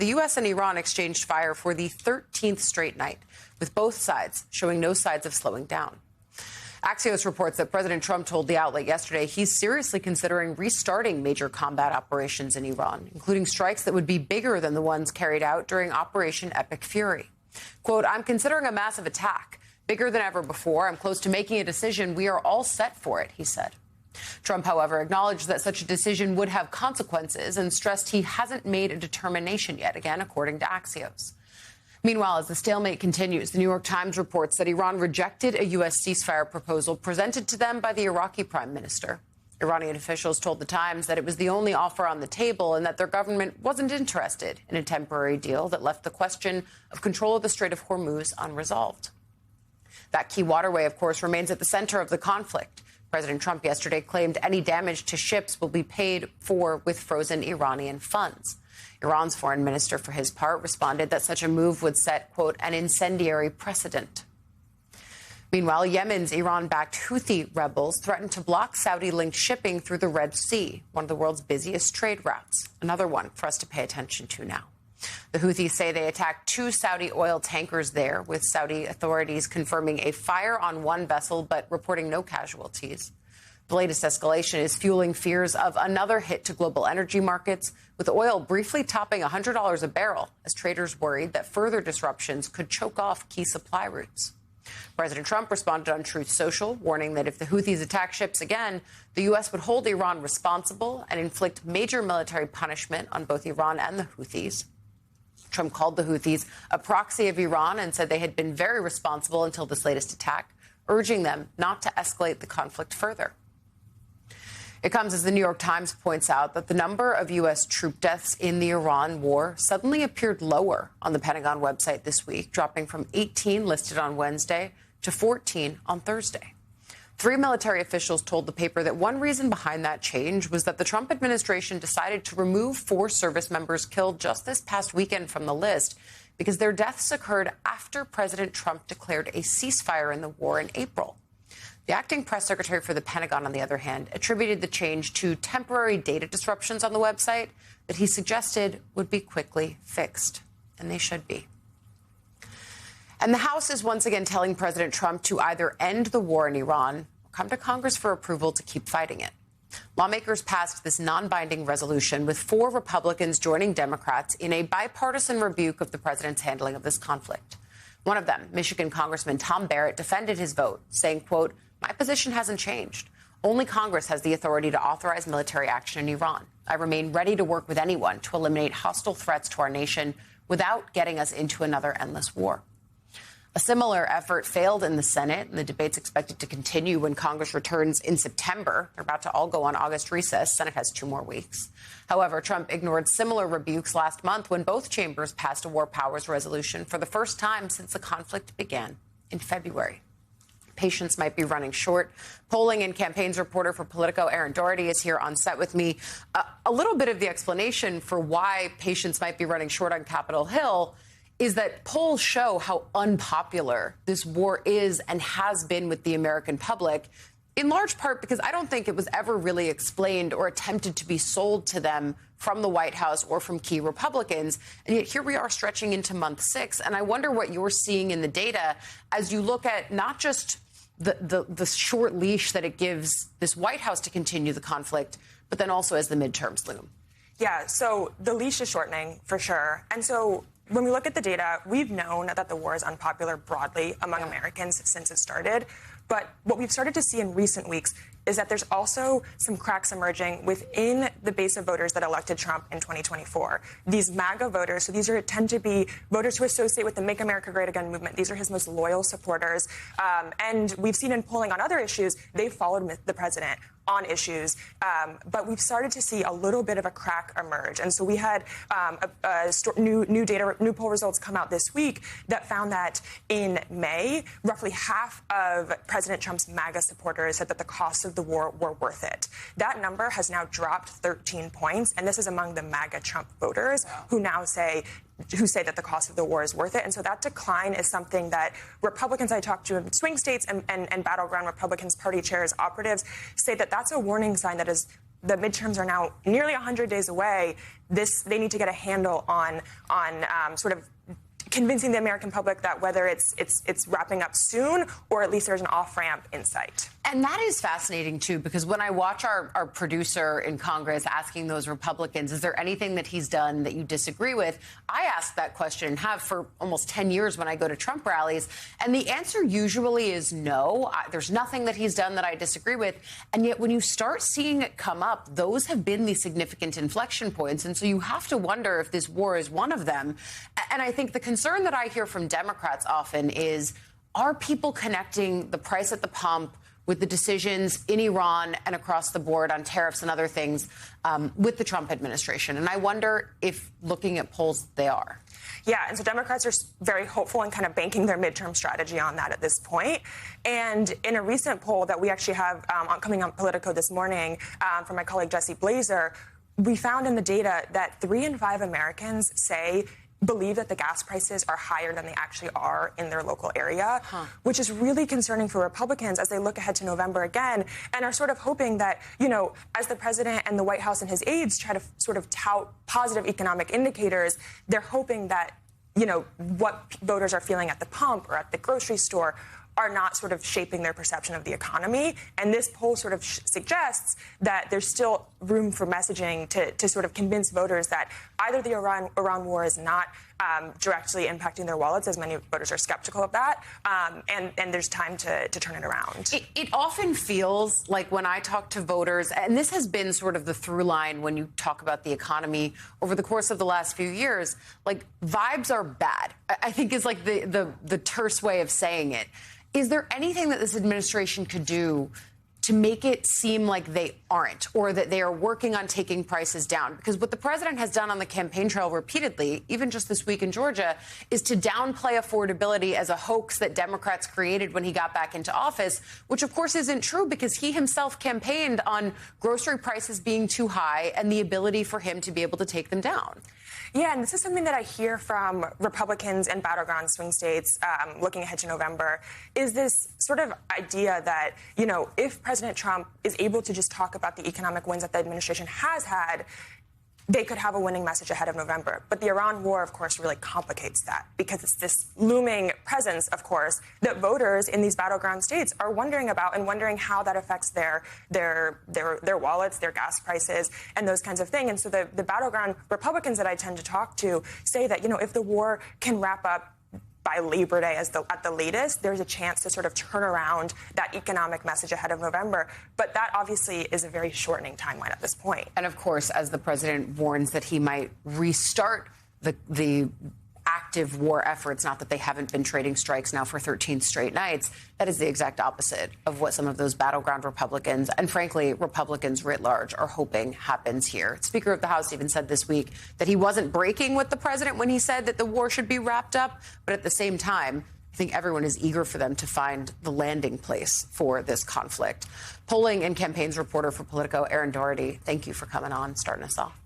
the U.S. and Iran exchanged fire for the 13th straight night, with both sides showing no signs of slowing down. Axios reports that President Trump told the outlet yesterday he's seriously considering restarting major combat operations in Iran, including strikes that would be bigger than the ones carried out during Operation Epic Fury. Quote, "I'm considering a massive attack, bigger than ever before. I'm close to making a decision. We are all set for it," he said. Trump, however, acknowledged that such a decision would have consequences and stressed he hasn't made a determination yet, again, according to Axios. Meanwhile, as the stalemate continues, the New York Times reports that Iran rejected a U.S. ceasefire proposal presented to them by the Iraqi prime minister. Iranian officials told the Times that it was the only offer on the table and that their government wasn't interested in a temporary deal that left the question of control of the Strait of Hormuz unresolved. That key waterway, of course, remains at the center of the conflict. President Trump yesterday claimed any damage to ships will be paid for with frozen Iranian funds. Iran's foreign minister, for his part, responded that such a move would set, quote, an incendiary precedent. Meanwhile, Yemen's Iran-backed Houthi rebels threatened to block Saudi-linked shipping through the Red Sea, one of the world's busiest trade routes. Another one for us to pay attention to now. The Houthis say they attacked 2 Saudi oil tankers there, with Saudi authorities confirming a fire on one vessel but reporting no casualties. The latest escalation is fueling fears of another hit to global energy markets, with oil briefly topping $100 a barrel as traders worried that further disruptions could choke off key supply routes. President Trump responded on Truth Social, warning that if the Houthis attack ships again, the U.S. would hold Iran responsible and inflict major military punishment on both Iran and the Houthis. Trump called the Houthis a proxy of Iran and said they had been very responsible until this latest attack, urging them not to escalate the conflict further. It comes as the New York Times points out that the number of U.S. troop deaths in the Iran war suddenly appeared lower on the Pentagon website this week, dropping from 18 listed on Wednesday to 14 on Thursday. 3 military officials told the paper that one reason behind that change was that the Trump administration decided to remove 4 service members killed just this past weekend from the list because their deaths occurred after President Trump declared a ceasefire in the war in April. The acting press secretary for the Pentagon, on the other hand, attributed the change to temporary data disruptions on the website that he suggested would be quickly fixed. And they should be. And the House is once again telling President Trump to either end the war in Iran or come to Congress for approval to keep fighting it. Lawmakers passed this non-binding resolution with 4 Republicans joining Democrats in a bipartisan rebuke of the president's handling of this conflict. One of them, Michigan Congressman Tom Barrett, defended his vote, saying, quote, "My position hasn't changed. Only Congress has the authority to authorize military action in Iran. I remain ready to work with anyone to eliminate hostile threats to our nation without getting us into another endless war." A similar effort failed in the Senate, and the debate's expected to continue when Congress returns in September. They're about to all go on August recess. Senate has 2 more weeks. However, Trump ignored similar rebukes last month when both chambers passed a war powers resolution for the first time since the conflict began in February. Patience might be running short. Polling and campaigns reporter for Politico, Aaron Doherty, is here on set with me. A little bit of the explanation for why patience might be running short on Capitol Hill is that polls show how unpopular this war is and has been with the American public, in large part because I don't think it was ever really explained or attempted to be sold to them from the White House or from key Republicans. And yet here we are stretching into month 6. And I wonder what you're seeing in the data as you look at not just the short leash that it gives this White House to continue the conflict, but then also as the midterms loom. Yeah, so the leash is shortening for sure. And so when we look at the data, we've known that the war is unpopular broadly among Americans since it started. But what we've started to see in recent weeks is that there's also some cracks emerging within the base of voters that elected Trump in 2024. These MAGA voters, so these tend to be voters who associate with the Make America Great Again movement. These are his most loyal supporters. And we've seen in polling on other issues, they've followed the president on issues, but we've started to see a little bit of a crack emerge. And so we had new poll results come out this week that found that in May, roughly half of President Trump's MAGA supporters said that the costs of the war were worth it. That number has now dropped 13 points, and this is among the MAGA Trump voters who say that the cost of the war is worth it. And so that decline is something that Republicans I talked to in swing states and battleground Republicans, party chairs, operatives say that that's a warning sign that as the midterms are now nearly 100 days away. They need to get a handle on sort of convincing the American public that whether it's wrapping up soon or at least there's an off-ramp in sight. And that is fascinating, too, because when I watch our producer in Congress asking those Republicans, is there anything that he's done that you disagree with? I ask that question and have for almost 10 years when I go to Trump rallies. And the answer usually is no. There's nothing that he's done that I disagree with. And yet when you start seeing it come up, those have been the significant inflection points. And so you have to wonder if this war is one of them. And I think the concern that I hear from Democrats often is, are people connecting the price at the pump with the decisions in Iran and across the board on tariffs and other things with the Trump administration? And I wonder if, looking at polls, they are. Yeah, and so Democrats are very hopeful and kind of banking their midterm strategy on that at this point. And in a recent poll that we actually have coming on Politico this morning from my colleague Jesse Blazer, we found in the data that 3 in 5 Americans believe that the gas prices are higher than they actually are in their local area, which is really concerning for Republicans as they look ahead to November again and are sort of hoping that, as the president and the White House and his aides try to sort of tout positive economic indicators, they're hoping that, what voters are feeling at the pump or at the grocery store are not sort of shaping their perception of the economy. And this poll sort of suggests that there's still room for messaging to sort of convince voters that either the Iran war is not directly impacting their wallets, as many voters are skeptical of that, and there's time to turn it around. It often feels like when I talk to voters, and this has been sort of the through line when you talk about the economy over the course of the last few years, like vibes are bad, I think is like the terse way of saying it. Is there anything that this administration could do to make it seem like they aren't, or that they are working on taking prices down? Because what the president has done on the campaign trail repeatedly, even just this week in Georgia, is to downplay affordability as a hoax that Democrats created when he got back into office, which of course isn't true because he himself campaigned on grocery prices being too high and the ability for him to be able to take them down. Yeah, and this is something that I hear from Republicans in battleground swing states looking ahead to November, is this sort of idea that, if President Trump is able to just talk about the economic wins that the administration has had, they could have a winning message ahead of November. But the Iran war, of course, really complicates that because it's this looming presence, of course, that voters in these battleground states are wondering about and wondering how that affects their wallets, their gas prices, and those kinds of things. And so the battleground Republicans that I tend to talk to say that, if the war can wrap up by Labor Day at the latest, there's a chance to sort of turn around that economic message ahead of November. But that obviously is a very shortening timeline at this point. And of course, as the president warns that he might restart the active war efforts, not that they haven't been trading strikes now for 13 straight nights, that is the exact opposite of what some of those battleground Republicans and, frankly, Republicans writ large are hoping happens here. Speaker of the House even said this week that he wasn't breaking with the president when he said that the war should be wrapped up. But at the same time, I think everyone is eager for them to find the landing place for this conflict. Polling and campaigns reporter for Politico, Erin Doherty, thank you for coming on, starting us off.